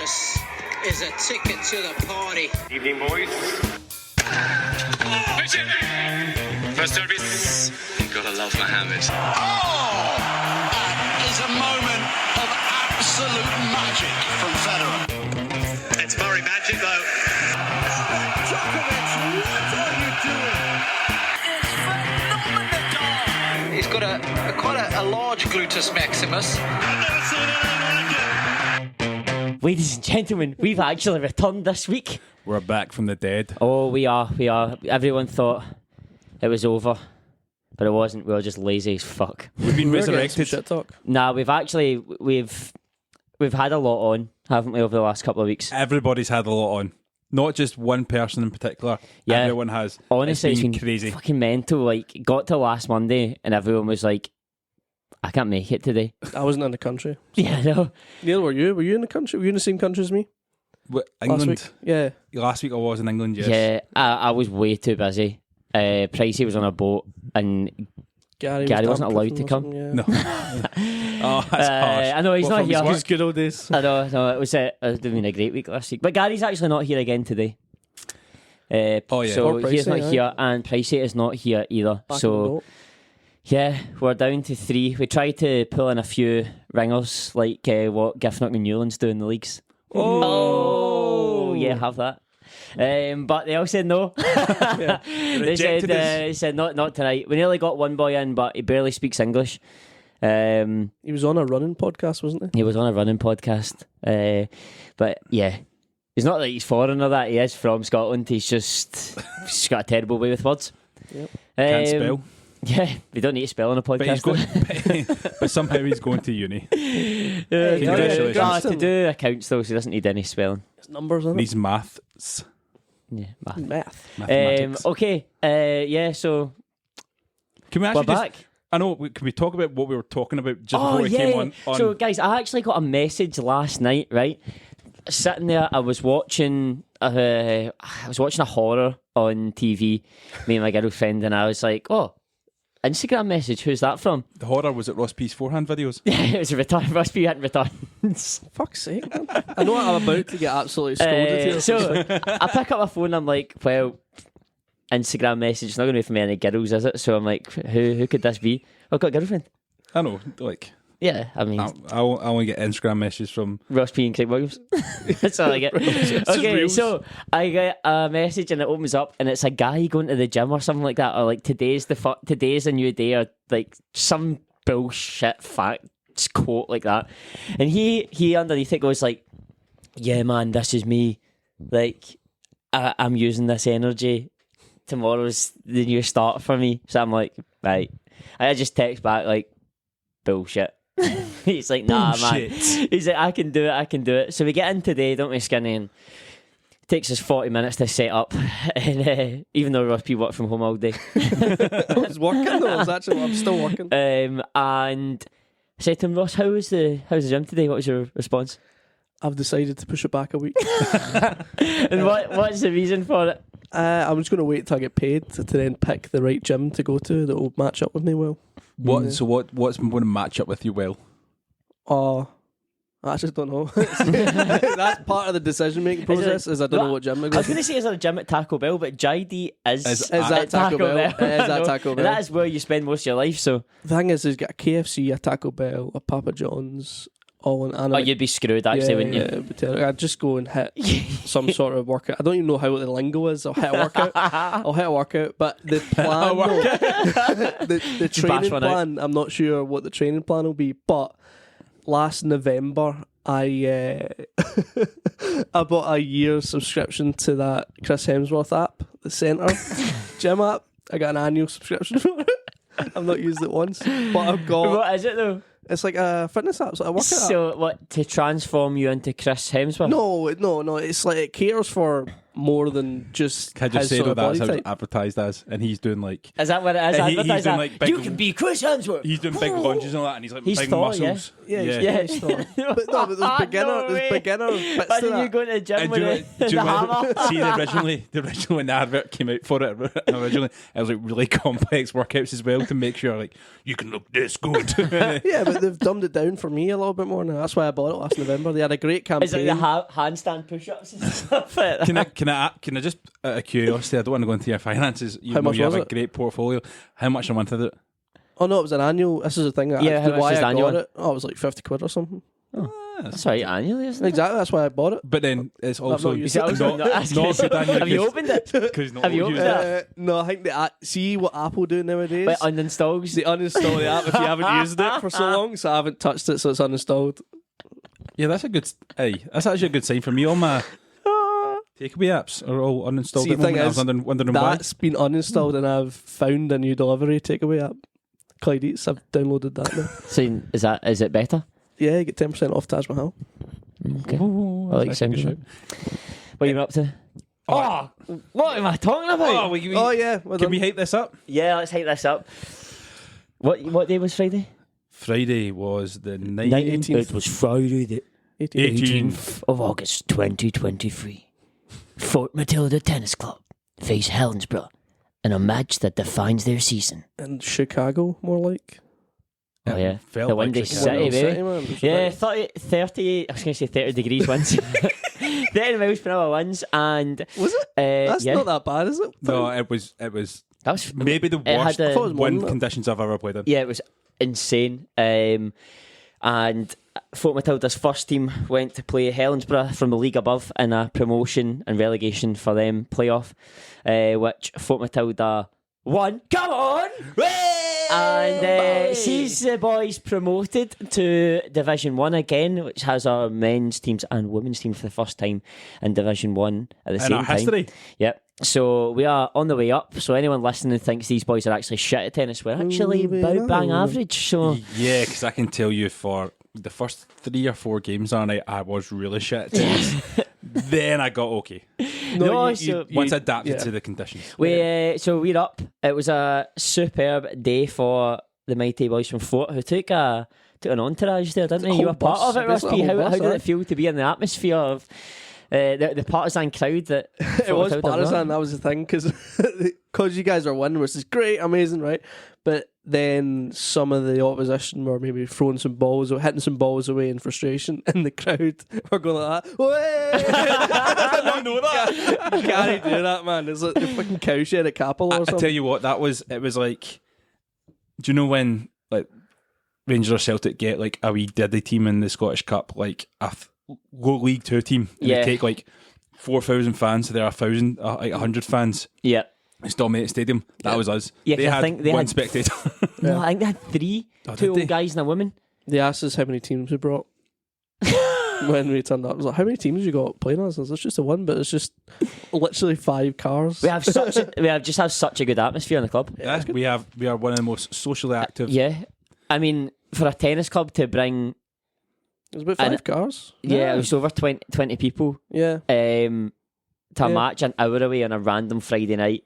This is a ticket to the party. Evening, boys. First service. You gotta love Mohammed. Oh! That is a moment of absolute magic from Federer. It's Murray magic, though. Djokovic, what are you doing? It's phenomenal. He's got quite a large gluteus maximus. I've never seen anything like it. Ladies and gentlemen, we've actually returned this week. We're back from the dead. Oh, we are. Everyone thought it was over, but it wasn't. We were just lazy as fuck. We've been resurrected. Shit talk. Nah, we've had a lot on, haven't we, over the last couple of weeks? Everybody's had a lot on. Not just one person in particular. Yeah. Everyone has. Honestly, it's been crazy. Fucking mental. Like, got to last Monday and everyone was like, I can't make it today. I wasn't in the country. Yeah, I know. Neil, were you? Were you in the country? Were you in the same country as me? What, England? Last week? Yeah. Last week I was in England, yes. Yeah, I was way too busy. Pricey was on a boat and Gary wasn't allowed to come. Yeah. No. Oh, that's harsh. I know, he's not here. His good old days. I know, it was been a great week last week. But Gary's actually not here again today. Oh, yeah. So Or Pricey, he's not aye. here, and Pricey is not here either. Back so on the boat. yeah, we're down to 3. We tried to pull in a few ringers, like what Giffnock and Newlands do in the leagues. Oh, yeah, have that. But they all said no. They said not tonight. We nearly got one boy in, but he barely speaks English. He was on a running podcast, wasn't he? He was on a running podcast. But yeah, he's not like he's foreign or that. He is from Scotland. He's got a terrible way with words. Yep. Can't spell. Yeah, we don't need to spell on a But, podcast. but somehow he's going to uni. Congratulations. To do accounts though, so he doesn't need any spelling. His numbers on it. Needs maths. Yeah, math. Math. Mathematics. Okay, yeah, so Can we we're actually back. I know, can we talk about what we were talking about just before we yeah. came on? So guys, I actually got a message last night, right? Sitting there, I was watching a horror on TV, me and my girlfriend, and I was like, oh, Instagram message, who's that from? The horror was at Ross P's forehand videos. It was a return, must be hitting returns. Fuck's sake, man. I know I'm about to get absolutely scolded here. So I pick up my phone, I'm like, well, Instagram message, it's not going to be from any girls, is it? So I'm like, who could this be? I've got a girlfriend. I know, like, Yeah, I mean, I only get Instagram messages from Ross P and Craig Williams. That's all I get. Okay, so I get a message and it opens up and it's a guy going to the gym or something like that, or like today's a new day, or like some bullshit facts quote like that. And he underneath it goes like, yeah man, this is me. Like I'm using this energy. Tomorrow's the new start for me. So I'm like, right. I just text back like, bullshit. He's like, nah, Bullshit. man. He's like, I can do it. So we get in today, don't we, Skinny? And it takes us 40 minutes to set up. And even though Ross P worked from home all day. I was working though. I'm still working. And I said to him, Ross, how's the gym today? What was your response? I've decided to push it back a week. And what's the reason for it? I'm just going to wait till I get paid to then pick the right gym to go to that will match up with me well. So what's going to match up with you well? I just don't know. That's part of the decision making process. Is I don't know what gym I I go was to. going to say is there a gym at Taco Bell, but JD is at Taco Bell. It is at Taco Bell. That is where you spend most of your life. So The thing is, he's got a KFC, a Taco Bell, a Papa John's, all in. And you'd be screwed actually, wouldn't you? Yeah, but I'd just go and hit some sort of workout. I don't even know how the lingo is. I'll hit a workout. But the plan, the training plan, I'm not sure what the training plan will be. But last November, I bought a year's subscription to that Chris Hemsworth app, the Centre gym app. I got an annual subscription for it. I've not used it once, but I've got. What is it though? It's like a fitness app, so I workout app. So what, to transform you into Chris Hemsworth? No. It's like it caters for more than just Can I just his say sort though of that's body how type. it's advertised as, and he's doing like Is that what it is? He's Advertised doing, that? like, big- You can be Chris Hemsworth. he's doing big lunges and all that, and he's like He's big Thor, muscles. He's Thor. But no, but there's beginner bits Why to didn't you that. go to the gym And with do you the remember, hammer? see the original when the advert came out for it originally, it was like really complex workouts as well to make sure like you can look this good. Yeah, but they've dumbed it down for me a little bit more now. That's why I bought it last November. They had a great campaign. Is it the handstand push-ups and stuff? Can I just out of curiosity, I don't want to go into your finances. You How know much you was have a it? great portfolio. How much a month is it? Oh no, it was an annual. This is the thing. Yeah, how much why is the I annual got one? it. Oh, it was like 50 quid or something. That's right, annually, isn't it? Exactly. That's why I bought it. But then it's also not not, used Is it also not good annual Have you opened it? because not Have you used opened it. it? No, I think see what Apple do nowadays. But uninstalls. They uninstall the app if you haven't used it for so long. So I haven't touched it, so it's uninstalled. Yeah, that's a good. Hey, that's actually a good sign for me. All my takeaway apps are all uninstalled. See, at the thing moment. I was is, wondering why. that's been uninstalled, and I've found a new delivery takeaway app. Clyde Eats. I've downloaded that now. So is it better? Yeah, you get 10% off Taj Mahal. Okay. Oh, I like that's a good sound. What are you up to? Oh, what am I talking about? Oh yeah, well Can done. we hype this up? Yeah, let's hype this up. What day was Friday? Friday was the 19th. 19th. It was Friday the 18th. of August 2023. Fort Matilda Tennis Club face Helensburgh in a match that defines their season. in Chicago, more like. Oh yeah, Felt the like Windy Chicago. City, baby. man. It was Yeah, right. 30, I was going to say 30 degrees winds. 30 miles per hour winds, and Was it? That's yeah, not that bad, is it? No, it was that was maybe the It had worst a- I thought it was more wind than that. conditions I've ever played in. Yeah, it was insane. And Fort Matilda's first team went to play Helensburgh from the league above in a promotion and relegation for them playoff, which Fort Matilda won. Come on! And sees the boys promoted to Division 1 again, which has our men's teams and women's team for the first time in Division 1 at the In same our time. history. Yep. So we are on the way up. So anyone listening who thinks these boys are actually shit at tennis, we're actually about bang average. So Yeah, because I can tell you for the first 3 or 4 games on it, I was really shit at tennis. Then I got okay. Once I adapted to the conditions. So we're up. It was a superb day for the mighty boys from Fort who took an entourage there, didn't they? You were part of it, Rusty. How did it feel to be in the atmosphere of the partisan crowd that It was Fort Matilda partisan, won? that was the thing, because you guys are winning, which is great, amazing, right? But then some of the opposition were maybe throwing some balls or hitting some balls away in frustration, and the crowd were going like that. I don't know that. You can't do that, man. It's like the fucking cowshed at Capel or I something. tell you what, it was like, do you know when like Rangers or Celtic get like a wee diddy team in the Scottish Cup, like a low League 2 team, and Yeah. they take like 4,000 fans, so there are 1,000, like 100 fans. Yeah. It's dominated stadium. That was us. Yeah, 'cause they I had think they one had- spectator. No, I think they had 3. Oh, 2 did they? old guys and a woman. They asked us how many teams we brought when we turned up. I was like, how many teams you got playing us? It's just the one, but it's just literally 5 cars. We have such a good atmosphere in the club. Yeah, we are one of the most socially active. Yeah. I mean, for a tennis club to bring It was about 5 cars. it was over 20 people Yeah. to a Yeah. match an hour away on a random Friday night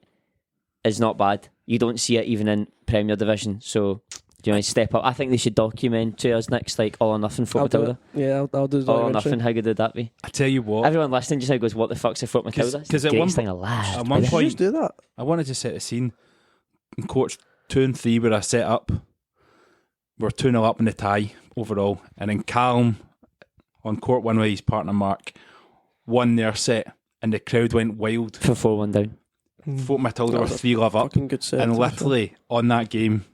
is not bad. You don't see it even in Premier Division. So, do you want to step up? I think they should document to us next, like All or Nothing Fort I'll do Matilda. it. Yeah, I'll do that. All or Nothing, how good would that be? I tell you what, Everyone listening just now goes, what the fuck's a Fort Matilda? It's 'cause the at one greatest po- thing alive. at one baby. point- Just do that. I wanted to set a scene in courts 2 and 3 where I set up. We're 2-0 up in the tie overall, and then Calum on court 1 with his partner Mark won their set, and the crowd went wild. For 4-1 down. Fort Matilda That were was a 3-love up, Fucking good set. and literally on that game,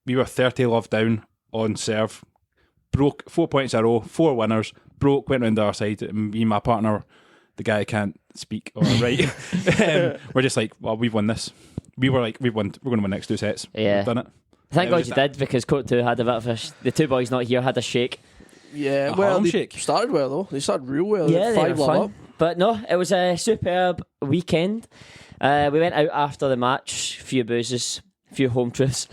we were 30-love down on serve. Broke 4 points in a row, 4 winners. Broke, went round the other side, and me and my partner, the guy who can't speak or write, we're just like, well, we've won this. We were like, we're going to win the next 2 sets. Yeah. We've done it. Thank It God was you just did, because Court 2 had a bit of the 2 boys not here had a shake. Yeah, A well, Harlem they Shake. started well though. They started real well. Yeah, they 5 were love fun. up. But no, it was a superb weekend. We went out after the match, few boozes, few home truths.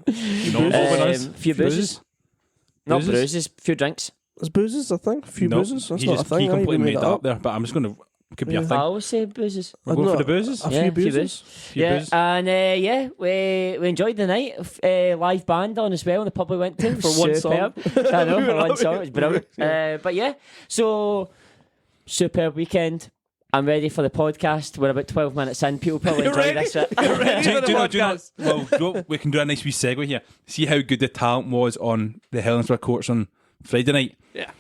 Few boozes. Not Boozes? bruises, few drinks. There's boozes, I think. A few No, boozes. That's he not just a thing. he I think we completely made that that up there. But I'm just going to Could be a I thing. always say boozes. We're going for the boozes. A Yeah, few a few boozes. Yeah, and we enjoyed the night. Live band on as well. The pub we went to For one song. I know, for one song. It was brilliant. But yeah, so superb weekend. I'm ready for the podcast. We're about 12 minutes in. People probably enjoy this. Do you know, well, we can do a nice wee segue here. See how good the talent was on the Helensburgh courts on Friday night? Yeah.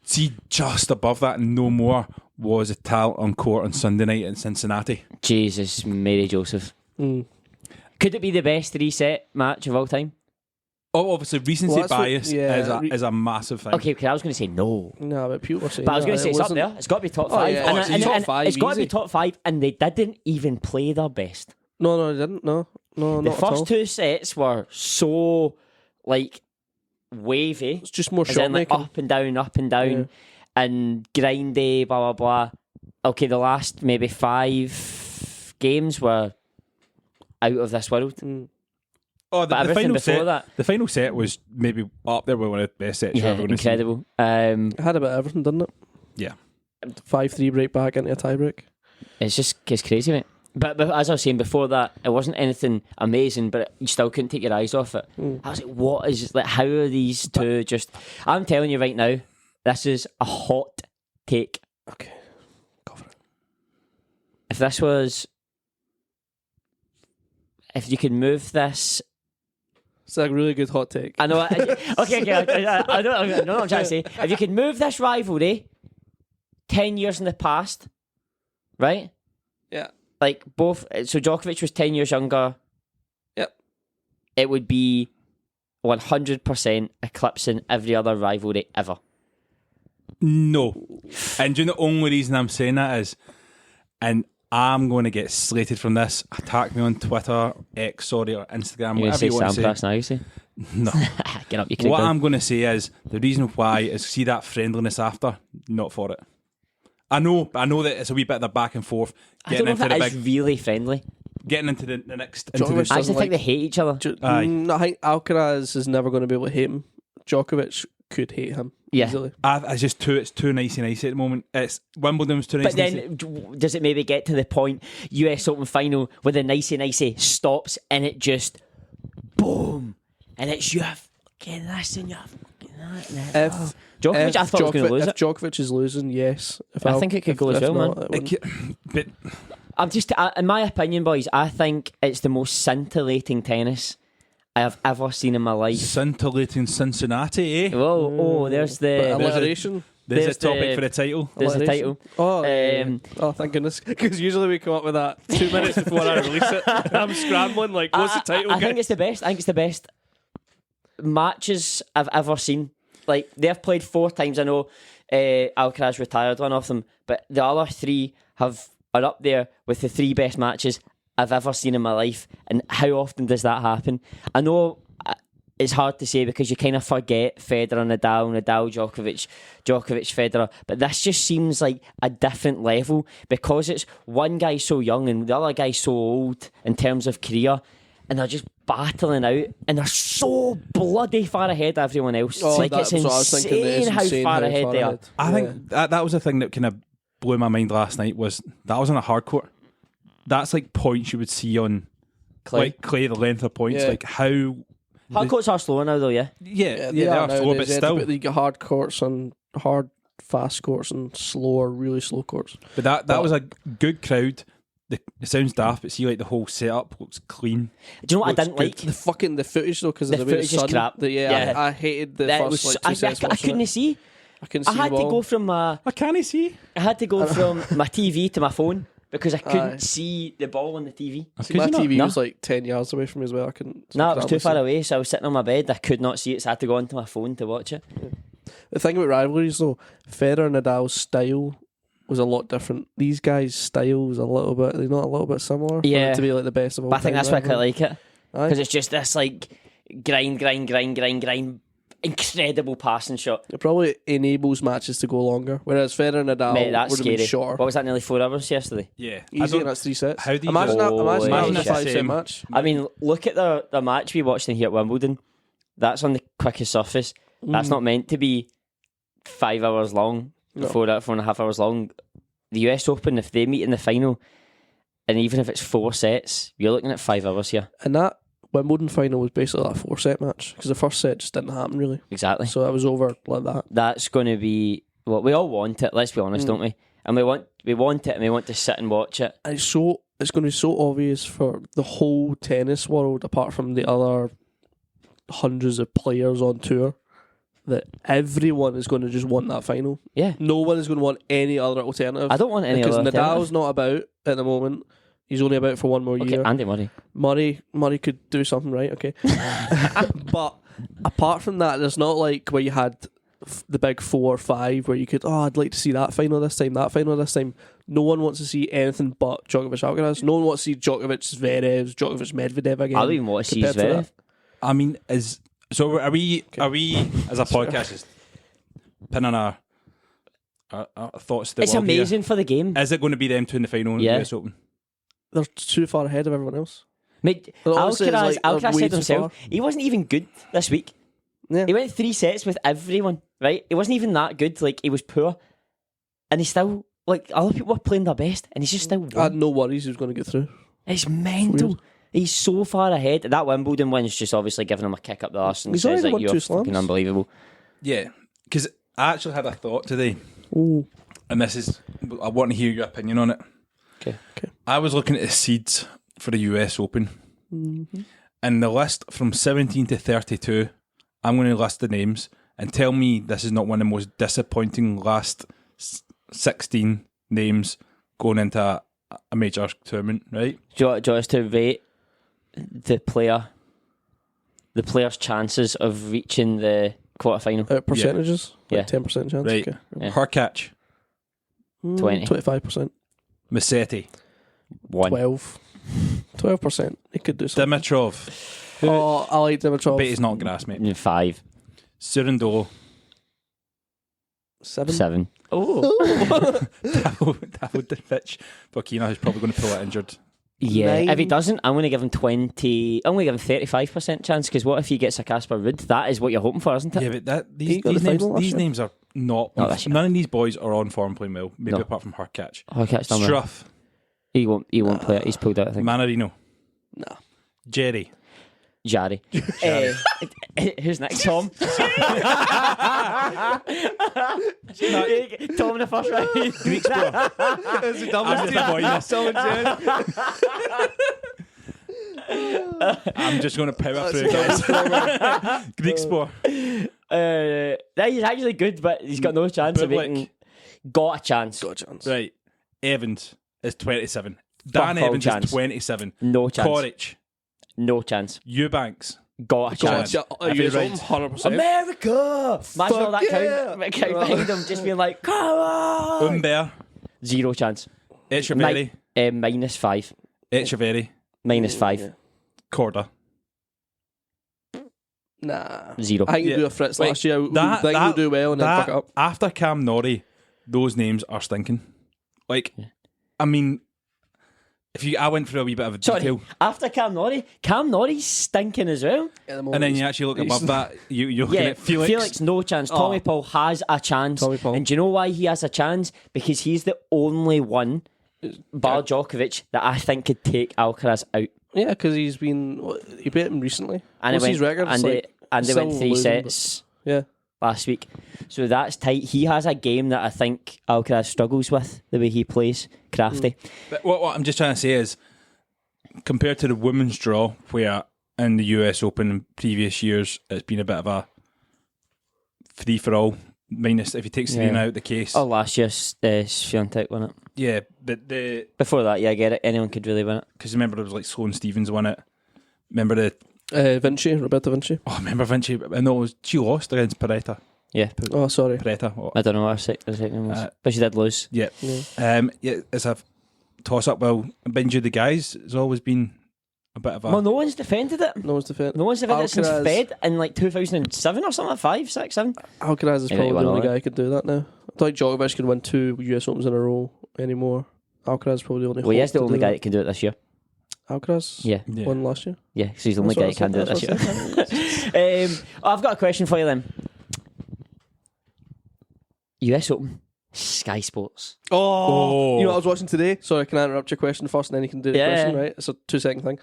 See, just above that and no more was a talent on court on Sunday night in Cincinnati. Jesus, Mary Joseph. Could it be the best 3-set match of all time? Oh, obviously, recency that's what- bias yeah, is a massive thing. Okay, I was going to say no. No, but people were saying But I was going to that. say it's up wasn't- there. It's got to be top Oh, five. yeah. And, Oh, it's and- top and five, it's got to be easy. top five, and they didn't even play their best. No, they didn't. No, The not at all. first 2 sets were so like wavy. It's just more As shot in, like, making. up and down, Yeah. and grindy, blah, blah, blah. Okay, the last maybe 5 games were out of this world. Oh, But everything before that. The final set was maybe up there with one of the best sets Yeah, you've ever seen. incredible. It had a bit of everything, didn't it? Yeah. 5-3 break back into a tie break. It's crazy, mate. But as I was saying before that, it wasn't anything amazing, but you still couldn't take your eyes off it. I was like, what is, like, how are these two just... I'm telling you right now, this is a hot take. Okay, go for it. If this was... If you could move this... It's a really good hot take. I know... okay, I know what I'm trying to say. If you could move this rivalry 10 years in the past, right? Yeah. Like, both... So Djokovic was 10 years younger. Yep. It would be 100% eclipsing every other rivalry ever. No. And do you know the only reason I'm saying that is, and I'm going to get slated from this, attack me on Twitter, X, or Instagram, You're going to whatever say you want to say. Sampras now, you see? No. Get up, you can. What I'm going to say is, the reason why is see that friendliness after, not for it. I know that it's a wee bit of the back and forth, I don't know if it is really friendly. getting into the next. Djokovic Into the, I actually doesn't think they hate each other. I think Alcaraz is never going to be able to hate him. Djokovic could hate him Yeah. easily. it's too nicey nicey at the moment. It's Wimbledon's too But nicey. then, does it maybe get to the point, US Open final, where the nicey stops and it just boom, and it's you fucking this and you fucking that. If Djokovic, I thought was going to lose if it. Djokovic is losing, yes. If I think it could go as well, man. it wouldn't. But I'm just, in my opinion, boys, I think it's the most scintillating tennis I have ever seen in my life. scintillating Cincinnati, eh? Oh, there's the Alliteration. There's there's a topic the- for the title. there's the title. Oh, oh, thank goodness. Because usually we come up with that 2 minutes before I release it. I'm scrambling, like, what's the title? I think it's the best. I think it's the best matches I've ever seen. Like, they've played 4 times. I know Alcaraz retired one of them, but the other 3 are up there with the 3 best matches I've ever seen in my life. And how often does that happen? I know it's hard to say because you kind of forget Federer, Nadal, Djokovic, Federer, but this just seems like a different level because it's one guy so young and the other guy so old in terms of career, and they're just battling out and they're so bloody far ahead of everyone else. Oh, Like, it's that's what I was thinking, insane it's how insane far how ahead far they are. ahead. I think that was the thing that kind of blew my mind last night was that was on a hard court. That's like points you would see on like clay, the length of points, Yeah. like how. Hard courts are slower now though, yeah. Yeah, They they are slow, nowadays, but yeah, still. You get hard courts and hard, fast courts and slower, really slow courts. But that was a good crowd. It sounds daft, but see, like the whole setup looks clean. Do you know what I Looks didn't good. like? The footage though, because The of the way footage it's is crap. Yeah, Yeah. I hated the That first was, like 2 sets. I watching couldn't it. see. I couldn't I see had the to ball. go from I can't see. I had to go from my TV to my phone because I couldn't see the ball on the TV. See, my TV No. was like 10 yards away from me as well. I couldn't. No, it was too far see. away, so I was sitting on my bed. I could not see it, so I had to go onto my phone to watch it. The thing about rivalries though, Federer and Nadal's style was a lot different. These guys' style was a little bit, they're not a little bit similar for Yeah. it to be like the best of all But I think time that's why I quite rivalry. like it. Aye. Because it's just this like grind, incredible passing shot. It probably enables matches to go longer, whereas Federer and Nadal Mate, that's would have been scary. shorter. What was that, nearly 4 hours yesterday? Yeah, Easy, and that's 3 sets. How do you imagine that? Imagine that in a shit. 5-set match. I mean, look at the match we watched in here at Wimbledon. That's on the quickest surface. That's not meant to be 5 hours long, No. 4.5 hours long. the US Open, if they meet in the final, and even if it's 4 sets, you're looking at 5 hours here. And that Wimbledon final was basically that 4-set match because the first set just didn't happen really. Exactly. So it was over like that. That's going to be what we all want it. Let's be honest, don't we? And we want it, and we want to sit and watch it. And it's going to be so obvious for the whole tennis world, apart from the other hundreds of players on tour, that everyone is going to just want that final. Yeah. No one is going to want any other alternative. I don't want any because other Nadal's alternative. not about at the moment. He's only about for one more Okay, year. Andy Murray. Murray could do something right, okay. But apart from that, there's not like where you had the big 4 or 5 where you could, I'd like to see that final this time, that final this time. No one wants to see anything but Djokovic Alcaraz. No one wants to see Djokovic Zverev, Djokovic Medvedev again. I don't even want to see compared to Zverev. that. I mean, are we as a podcast just pinning our thoughts to the It's world here? amazing for the game. Is it going to be them two in the final in Yeah. the US Open? They're too far ahead of everyone else. Mate, But honestly, it's like Alcaraz they're way said too himself, far. he wasn't even good this week. Yeah. He went 3 sets with everyone, right? He wasn't even that good. Like, he was poor. And he still, like, other people were playing their best, and he's just still I had won. no worries he was going to get through. It's mental. weird. He's so far ahead. That Wimbledon win's just obviously giving him a kick up the arse and He's says already that won you're 2 fucking slams. unbelievable. Yeah, because I actually had a thought today, Ooh. and I want to hear your opinion on it. Okay. I was looking at the seeds for the US Open, Mm-hmm. and the list from 17 to 32, I'm going to list the names and tell me this is not one of the most disappointing last 16 names going into a major tournament, right? Do you want us to rate the player's chances of reaching the quarterfinal? Percentages? Yeah. Like 10% chance? Right. Okay. Yeah. Hurkacz, 20. 25%. Musetti, 1. 12%. He could do something. Dimitrov, Oh, I like Dimitrov. but he's not grass, mate. 5. Surrendolo, 7. Oh. Davidovic, Burkina, who's probably going to pull it injured. Yeah, 9. if he doesn't, I'm going to give him 20. I'm going to give him 35% chance because what if he gets a Casper Ruud? That is what you're hoping for, isn't it? Yeah, but He got the final last these year. names are not. Not this year. None of these boys are on form playing well. Maybe No. apart from Hurkacz. Hurkacz done well. Struff, He won't play it. He's pulled out, I think. Manarino, Nah. Jerry, Jari. Who's next? Tom. Tom in the first round. Greek Sport. I'm just going to power through, guys. Greek Sport. He's actually good, but he's got no chance of Bublik. making. Got a chance. Got a chance. Right. Evans is 27. Dan all Evans chance. is 27. No chance. Corich, No chance. Eubanks, Got a chance. Are you right? 100%. America! Imagine all that yeah. crowd behind him just being like, come on! Umber, 0 chance. Echeverry, -5. Echeverry, -5. Korda. Nah. 0. I think you Yeah. do a Fritz Wait, last year. I think you'll do well and then fuck it up. After Cam Norrie, those names are stinking. Like, I mean, I went through a wee bit of a Sorry, detail, after Cam Norrie's stinking as well. and then you actually look above that, you're looking Yeah, at Felix. no chance. Tommy Paul has a chance. Tommy Paul. And do you know why he has a chance? Because he's the only one, bar Djokovic, that I think could take Alcaraz out. Yeah, because he beat him recently. And What's it his went, record? and It's they still went 3 losing, but- sets Yeah. last week. So that's tight. He has a game that I think Alcaraz struggles with, the way he plays. Crafty. But what I'm just trying to say is, compared to the women's draw, where in the US Open in previous years, it's been a bit of a free for all. Minus if you take Serena out the case. Oh, last year's Scintillating won it. Yeah, but Before that, yeah, I get it. Anyone could really win it. because remember there was like Sloane Stephens won it. Remember Roberto Vinci. remember Vinci? No, she lost against Peretta. Yeah. Oh, sorry. Peretta. I don't know what her second name was. But she did lose. Yeah. Yeah, it's a toss up. Well, Benji the guys has always been a bit of a. Well, no one's defended it. No one's defended. No one's defended it since Alcaraz- Fed in like 2007 or something, 5, 6, 7. Alcaraz is Yeah, probably he won the all only right. guy who could do that now. I don't think Djokovic can win 2 US Opens in a row anymore. Alcaraz is probably the only. Well, he hope is the to only do guy that. that can do it this year. Alcaraz. Yeah. Won last year. Yeah, because he's the only guy that can do it this year. I've got a question for you then. US Open, Sky Sports. Oh, you know what I was watching today? Sorry, can I interrupt your question first and then you can do the Yeah. question, right? It's a 2-second thing.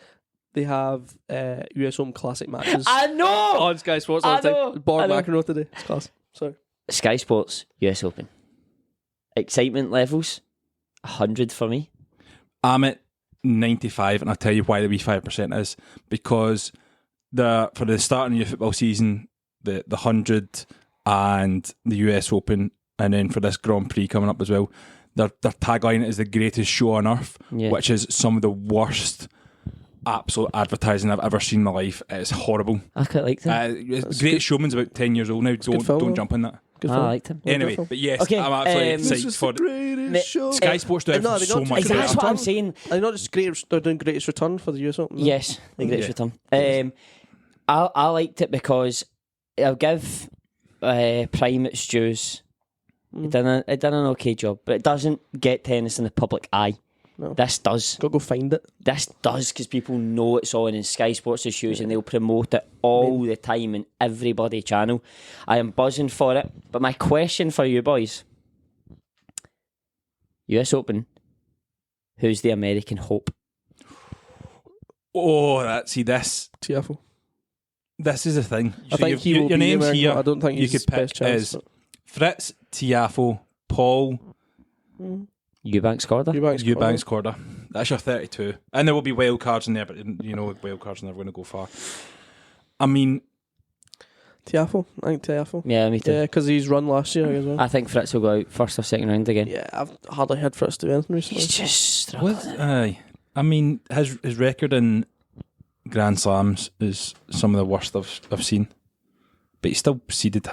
They have US Open Classic matches I know! on Sky Sports I all the know. time. Board I know. McEnroe today. It's class. Sorry. Sky Sports, US Open. Excitement levels, 100 for me. I'm at 95, and I'll tell you why the wee 5% is. Because for the start of the new football season, the 100 and the US Open, and then for this Grand Prix coming up as well, their tagline is the greatest show on earth, Yeah. which is some of the worst absolute advertising I've ever seen in my life. It's horrible. I quite liked him. Great Showman's about 10 years old now. Don't film, jump in that. Good I film. liked him. Anyway, but yes, Okay, I'm absolutely This excited is for the it. greatest show. Sky Sports do No, everything they so don't- much Exactly, better. that's what I'm saying. Are they not just they're doing greatest return for the US Open? No? Yes, the greatest Yeah. return. I liked it because I'll give Prime its dues. It done an okay job, but it doesn't get tennis in the public eye. No. This does. Gotta go find it. This does because people know it's on in Sky Sports' shoes and they'll promote it all the time in everybody channel. I am buzzing for it. But my question for you boys: US Open, who's the American hope? Oh, this Tiafoe. this is the thing. I think he will your be names American, here. but I don't think you he's could pick best chance. is Fritz, Tiafoe, Paul, Eubanks Corda? Eubanks, Corda. That's your 32, and there will be wild cards in there, but you know wild cards are never going to go far. I mean, Tiafoe. I think Tiafoe. Yeah, me too. Yeah, because he's run last year as well. I think Fritz will go out first or second round again. Yeah, I've hardly heard Fritz do anything recently. He's just struggling. I mean, his record in Grand Slams is some of the worst I've seen, but he still seeded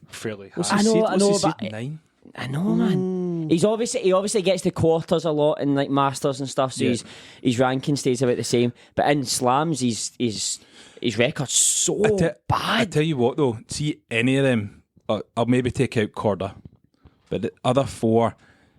fairly high. I know, but 9? I know, man. He obviously gets the quarters a lot in like Masters and stuff, so Yeah. his ranking stays about the same. But in slams, his record's so I bad. tell you what though, see any of them, I'll maybe take out Corda, but the other 4,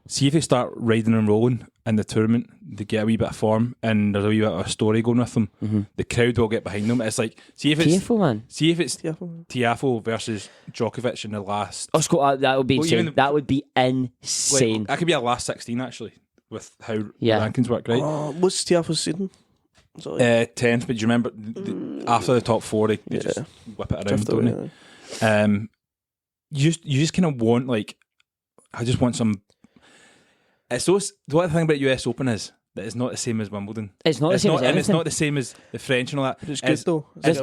see if they start riding and rolling in the tournament, they get a wee bit of form and there's a wee bit of a story going with them. The crowd will get behind them. It's like see if it's Tiafoe. Tiafoe versus Djokovic in the last. Oh, Scott, that would be Well, insane. even- That would be Like, insane. that could be a last 16 actually, with how Yeah. the rankings work, right? What's Tiafoe's seeding? Is it like 10th, but do you remember after the top 4, they Yeah. just whip it around, drift don't away, they? You just kind of want like, I just want some. It's those. What the thing about US Open is that it's not the same as Wimbledon. It's not the same as and it's anything. not the same as the French and all that. It's good though. There's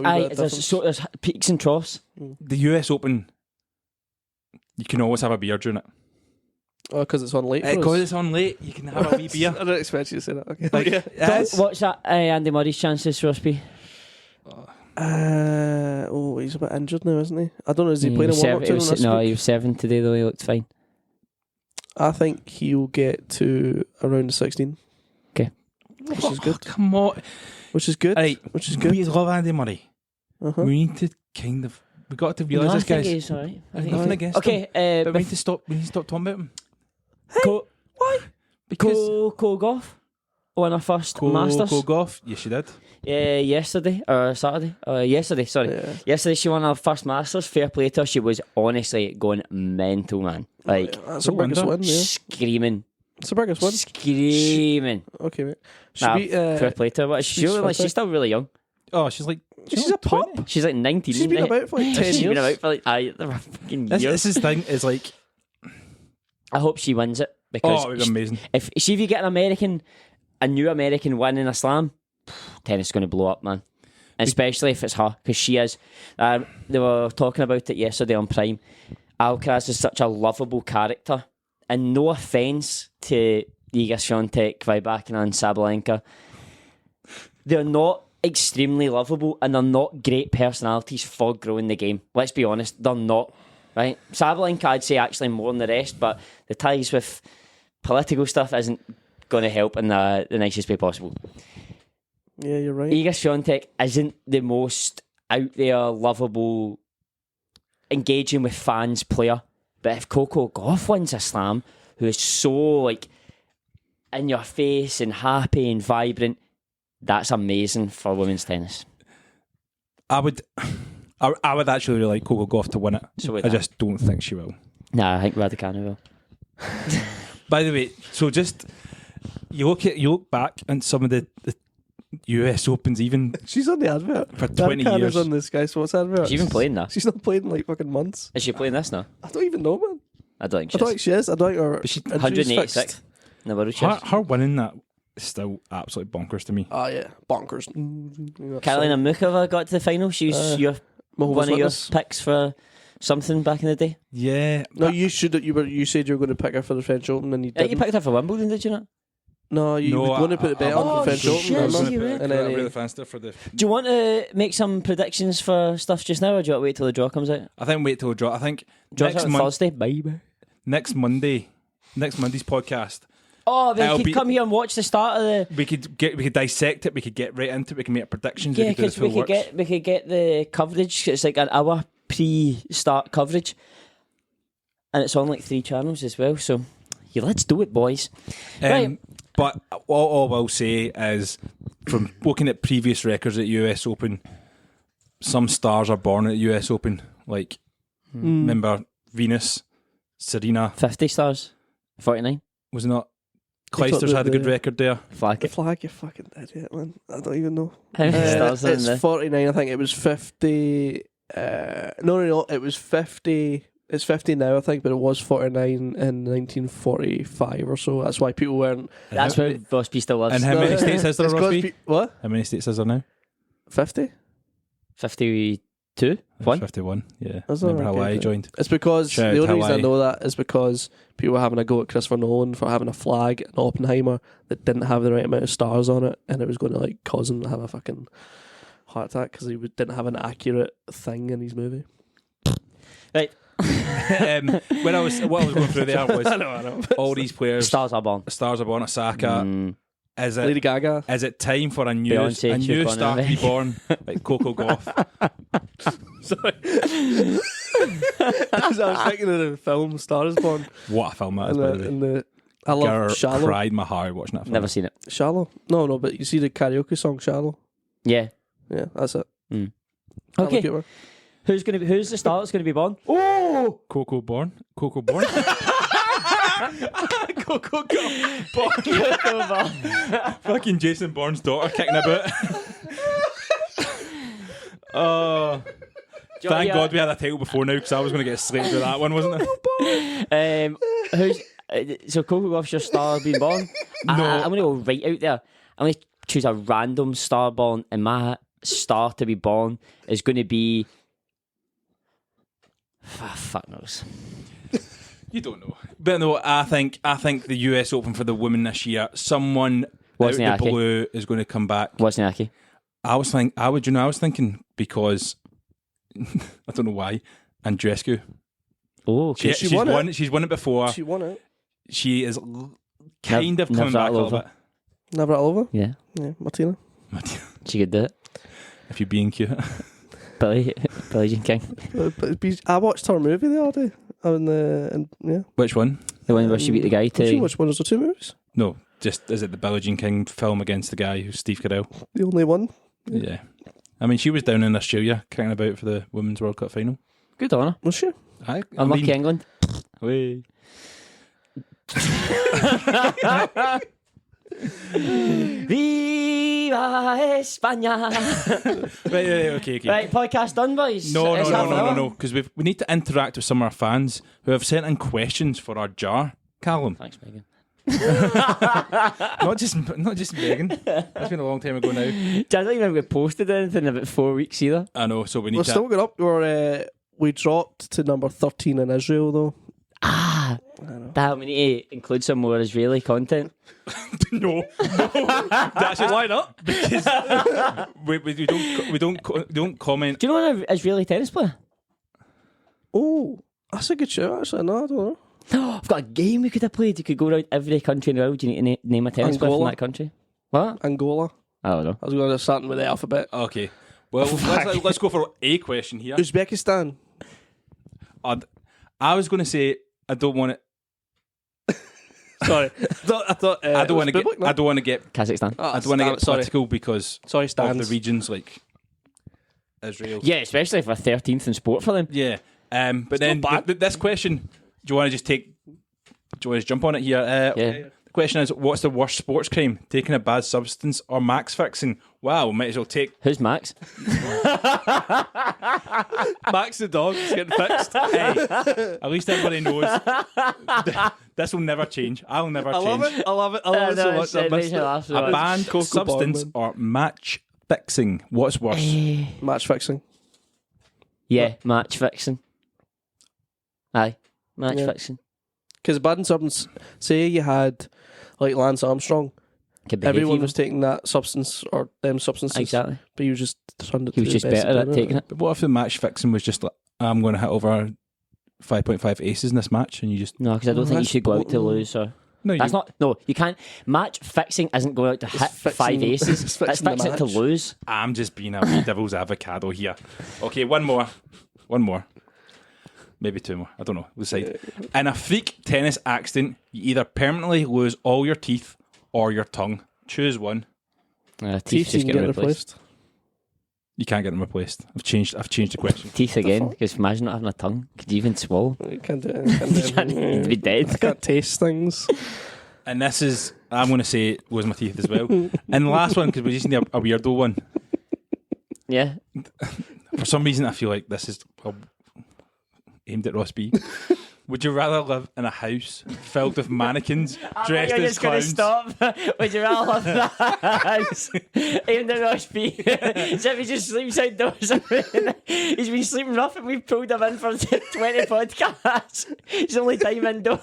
there's peaks and troughs. The US Open, you can always have a beer during it. Oh, because it's on late. for us. Because it's on late, you can have a wee beer. I don't expect you to say that. Okay. Like, it's- What's that? Andy Murray's chances, Rossby? He's a bit injured now, isn't he? I don't know. Is he playing a warm-up tournament this No, week? he was 7 today though. He looked fine. I think he'll get to around the 16. Okay. Which is good. Come on. Which is good. Right, Which is good. we love Andy Murray. Uh-huh. We need to kind of. We got to realise No, I this, think guys. he's alright. There's nothing against him. Okay, But we need to stop. We need to stop talking about him. why? Because Cole Goff won our first Masters. Go golf. Yes, you did. Yesterday or Saturday? Yesterday, sorry. Yeah. Yesterday she won her first Masters. Fair play to her. She was honestly going mental, man. Like That's a No biggest wonder. win, yeah. screaming, It's the biggest win. screaming. Okay, mate. She Nah, beat, fair play to her. But she's she's still really young. Oh, she's like. She's a pup. She's like 19. She's been isn't about for like 10 She's been years. about for like fucking This years. is thing is like. I hope she wins it because Oh, it would be amazing. if you get a new American win in a slam, tennis is going to blow up, man. Especially if it's her, because she is. They were talking about it yesterday on Prime. Alcaraz is such a lovable character, and no offense to Iga Swiatek, Rybakina, and Sabalenka, they're not extremely lovable, and they're not great personalities for growing the game. Let's be honest, they're not. Right, Sabalenka, I'd say actually more than the rest, but the ties with political stuff isn't going to help in the nicest way possible. Yeah, you're right. Iga Swiatek isn't the most out there, lovable, engaging with fans player. But if Coco Gauff wins a slam, who is so like in your face and happy and vibrant, that's amazing for women's tennis. I would actually really like Coco Gauff to win it. So would I I. just don't think she will. Nah, I think Raducanu will. By the way, so just you look back and some of the US Opens even She's on the advert for 20 Dan years. Carter's on this, guys. So what's advert? Is she even playing that? She's not playing in like fucking months. Is she playing this now? I don't even know, man. I don't think I she don't is. think she is. I don't think her. But she- injury's 186 fixed. in the world Her, champs. her winning that is still absolutely bonkers to me. Oh yeah, bonkers. Carolina Mukova got to the final. She was one of your picks for something back in the day. Yeah. No, you should. You said you were going to pick her for the French Open, and you Yeah, didn't. you picked her for Wimbledon, did you not? No, you were going to put the bet on Oh, for the French shit, Open. so remember? you were. And then really fancy for the. Do you want to make some predictions for stuff just now, or do you want to wait till the draw comes out? I think wait till we draw. I think Draw's next out on month, Thursday, baby. next Monday's podcast. Oh, they It'll could be- come here and watch the start of the. We could dissect it. We could get right into it. We can make predictions. Yeah, we could do the because we full could works. get the coverage. It's like an hour pre-start coverage, and it's on like 3 channels as well. So, yeah, let's do it, boys. Right. But all I'll say is, from looking at previous records at US Open, some stars are born at US Open. Like, remember Venus, Serena, 50 stars, 49. was it not? They Clijsters took had a good the- record there. Flag The it. flag, you fucking idiot, man. I don't even know. How many stars are in It's there? 49. I think it was 50. No. It was 50. It's 50 now, I think, but it was 49 in 1945 or so. That's why people weren't. That's where Rosby still lives. And how many states is there, It's 'cause Rosby? what? How many states is there now? 50? 52? 1? 51. Yeah. Is that Remember right? Hawaii Okay. joined. It's because Shout the out only reason I Hawaii. know that is because people were having a go at Christopher Nolan for having a flag in Oppenheimer that didn't have the right amount of stars on it, and it was going to like cause him to have a fucking heart attack because he didn't have an accurate thing in his movie. Right. What I was going through there was I know. all these players. Stars are born. Stars are born. Osaka. Is Lady it? Gaga. Is it time for a new Beyonce, she's gone star to be away. born, like Coco Gauff? Sorry. I was thinking of the film Star is Born. What a film that is, by the way. I love Girl, Shallow. cried my heart watching that film. Never seen it. Shallow? No, but you see the karaoke song Shallow? Yeah. Yeah, that's it. Okay. Keeper. Who's the star that's going to be born? Oh, Coco Born. Coco born. Fucking Jason Bourne's daughter kicking about. Oh, thank God we had a title before now, because I was going to get straight into that one, wasn't it? Who's so Coco Gauff's your star being born? I'm going to go right out there. I'm going to choose a random star born, and my star to be born is going to be. Fuck knows. You don't know, but no, I think the US Open for the women this year, someone out of the Wozniacki. blue is going to come back. Wozniacki. I was thinking because I don't know why. Andreescu. Oh, okay. She's won it. won. She's won it before. She won it. She is kind of coming back a little bit. Never all over? Yeah, Yeah, Martina. she could do it. If you're being cute. Billie Jean King. I watched her movie the other day. Yeah. Which one? The one where she beat the guy Did you to. watch one of the 2 movies? No, just is it the Billie Jean King film against the guy who's Steve Carell? The only one. Yeah. I mean, she was down in Australia kicking about for the Women's World Cup final. Good on her. Was she? Unlucky England. Wait. Viva España! Right, okay. Right, podcast done, boys. No, It's half an hour. because we need to interact with some of our fans who have sent in questions for our jar. Callum, Thanks, Megan. not just Megan. That's been a long time ago now. I don't even think we posted anything in about 4 weeks either. I know, so we need We're to. still going up. We dropped to number 13 in Israel, though. Damn, we need to include some more Israeli content. No, that's just line up because we don't comment. Do you know an Israeli tennis player? Oh, that's a good show, actually. No, I don't know. I've got a game we could have played. You could go around every country in the world. You need to name a tennis player from Angola. that country. What? Angola. I don't know. I was going to start with the alphabet. Okay, well let's go for a question here. Uzbekistan. I was going to say I don't want it. Sorry. I thought I don't want to get. I don't want to get. Kazakhstan. I don't want to get political because Sorry, of stands. the regions like Israel. Yeah, especially for 13th in sport for them. Yeah. But then not bad. this question, do you want to you want to jump on it here? The question is, what's the worst sports crime? Taking a bad substance or max fixing? Wow, might as well take... Who's Max? Max the dog is getting fixed. Hey, at least everybody knows. This will never change. I'll never change. I love it so much. I missed it. A banned substance or match fixing? What's worse? Match fixing. Yeah, match fixing. Aye, match fixing. Because banned substance, say you had like Lance Armstrong, everyone was taking that substance or them substances. Exactly. But he was just turned it He was just better at taking it. But what if the match fixing was just like, I'm going to hit over 5.5 aces in this match, and you just... No, because I don't think you should go out to lose. Or... No, that's not... No, you can't... Match fixing isn't going out to hit 5 aces. That's fixing it to lose. I'm just being a wee devil's avocado here. Okay, one more. Maybe 2 more. I don't know. Decide. In a freak tennis accident, you either permanently lose all your teeth or your tongue. Choose one. Teeth just get replaced. You can't get them replaced. I've changed the question. Teeth again, because imagine not having a tongue. Could you even swallow? You can't do it. You can't even be dead. I can't taste things. And this is, I'm going to say, lose my teeth as well. And the last one, because we just need a weirdo one. Yeah. For some reason, I feel like this is aimed at Ross B. Would you rather live in a house filled with mannequins dressed as clowns? Stop. Would you rather live in a house aimed at Ross B? So if he just sleeps outdoors, he's been sleeping rough and we've pulled him in for 20 podcasts. He's only time indoors.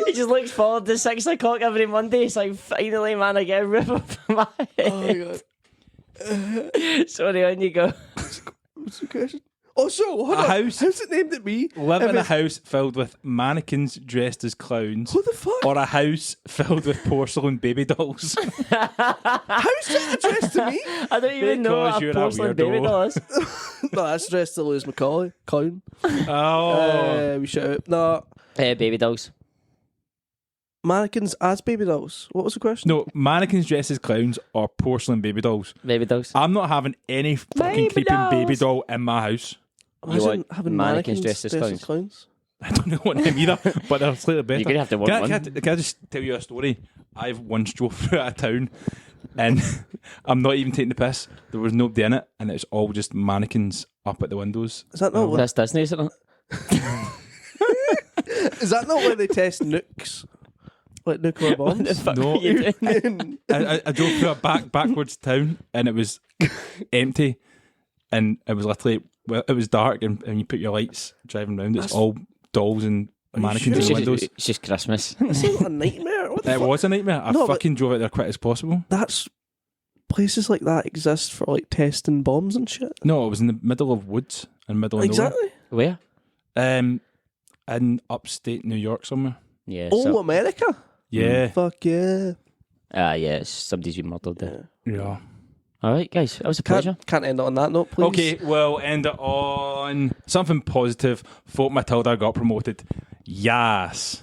He just looks forward to 6 o'clock every Monday. It's like, finally, man, I get a rip off my head. Oh my god. Sorry, on you go. What's the question? Oh, so hold on. House. How's it named at me? Live in a house filled with mannequins dressed as clowns. What the fuck? Or a house filled with porcelain baby dolls. How's that addressed to me? I don't even know what a porcelain baby doll is. No, that's addressed to Lewis Macaulay. Clown. Oh. We shout out. No. Baby dolls. Mannequins as baby dolls. What was the question? No, mannequins dressed as clowns or porcelain baby dolls. Baby dolls. I'm not having any fucking creeping baby doll in my house. Imagine having mannequins dressed as clowns. I don't know what name either, but they're slightly better. You're going to have to want one. Can I just tell you a story? I've once drove through a town and I'm not even taking the piss. There was nobody in it and it's all just mannequins up at the windows. Is that not what? That's Disney, isn't it? Is that not where they test nukes? Like nuclear bombs? No. I drove through a backwards town and it was empty and it was literally, well, it was dark and you put your lights driving around. It's all dolls and mannequins in the windows. It's just Christmas. It's not a nightmare. What the It fuck? was a nightmare. I fucking drove out there quick as possible. That's places like that exist for like testing bombs and shit. No, it was in the middle of woods and middle of Exactly. Where? nowhere. In upstate New York somewhere. Yeah. Oh, America. Yeah. Fuck yeah. Yeah, somebody's been murdered there. Yeah. All right, guys, that was a pleasure. Can't end it on that note, please. Okay, we'll end it on something positive. Folk Matilda got promoted. Yes.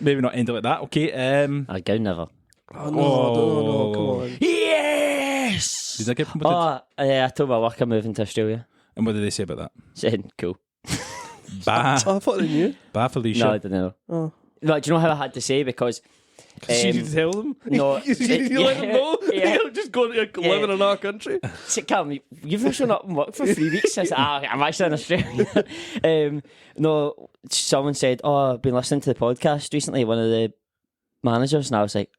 Maybe not end it like that. Okay. I go never. Oh, no, come on. Yes! Did I get promoted? I told my work I'm moving to Australia. And what did they say about that? Said, cool. Bah. Oh, I thought they knew. Bah, Felicia. No, I didn't know. Oh. No, do you know how I had to say? Because... You need to tell them? No. you let them know? Yeah. You're just going to living in our country? So, Calum, you've not shown up and worked for 3 weeks. I said, I'm actually in Australia. No, someone said, I've been listening to the podcast recently, one of the managers, and I was like,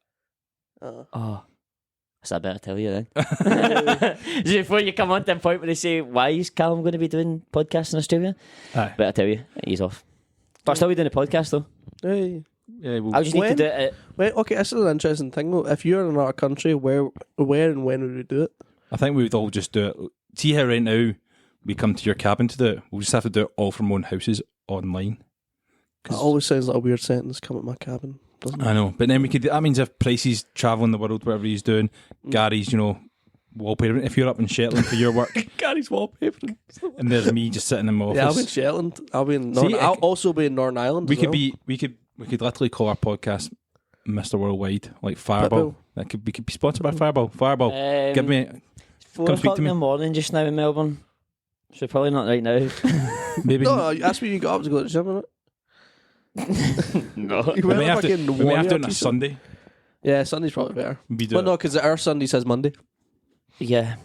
I said, I better tell you then. Before you come on to the point where they say, why is Calum going to be doing podcasts in Australia? Aye. Better tell you, he's off. But I'll still be doing a podcast though. Hey. Yeah, well, I just need to do it. Wait, okay, this is an interesting thing though. If you're in another country, where and when would we do it? I think we would all just do it. See how right now we come to your cabin to do it? We'll just have to do it all from our own houses online. It always sounds like a weird sentence, come at my cabin, doesn't it? I know. But then we could, that means if Pricey's travelling the world, whatever he's doing, Gary's, wallpapering. If you're up in Shetland for your work, Gary's wallpapering. and there's me just sitting in my office. Yeah, I'll be in Shetland. I'll be in Northern. I'll also be in Northern Ireland. We could literally call our podcast Mr. Worldwide, like Fireball. We could be sponsored by Fireball. Fireball, give me 4 Come speak o'clock to in me. the morning just now in Melbourne. So probably not right now. Maybe. No, ask me when you got up to go to the gym, innit? No. You we wear may a have to. fucking We may have warrior to do it on a t-shirt. Sunday. Yeah, Sunday's probably better. We do Well, it. no, because our Sunday says Monday. Yeah.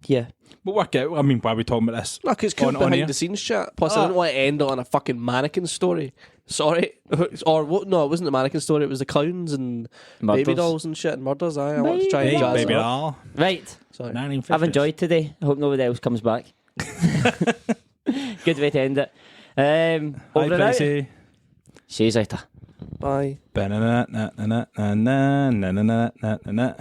Yeah. We'll work out. I mean, why are we talking about this? No, because it's cool On air? behind the scenes chat. Plus, I didn't want to end it on a fucking mannequin story. Sorry. Or what? No, it wasn't the mannequin story. It was the clowns and baby Murders. dolls and shit and murders. I want to try and Hey, jazz baby it up. doll. Right. Sorry. 1950s. I've enjoyed today. I hope nobody else comes back. Good way to end it. Hi, Over and out. Pricey. See you later. Bye. Ba-na-na-na-na-na-na-na-na-na-na-na.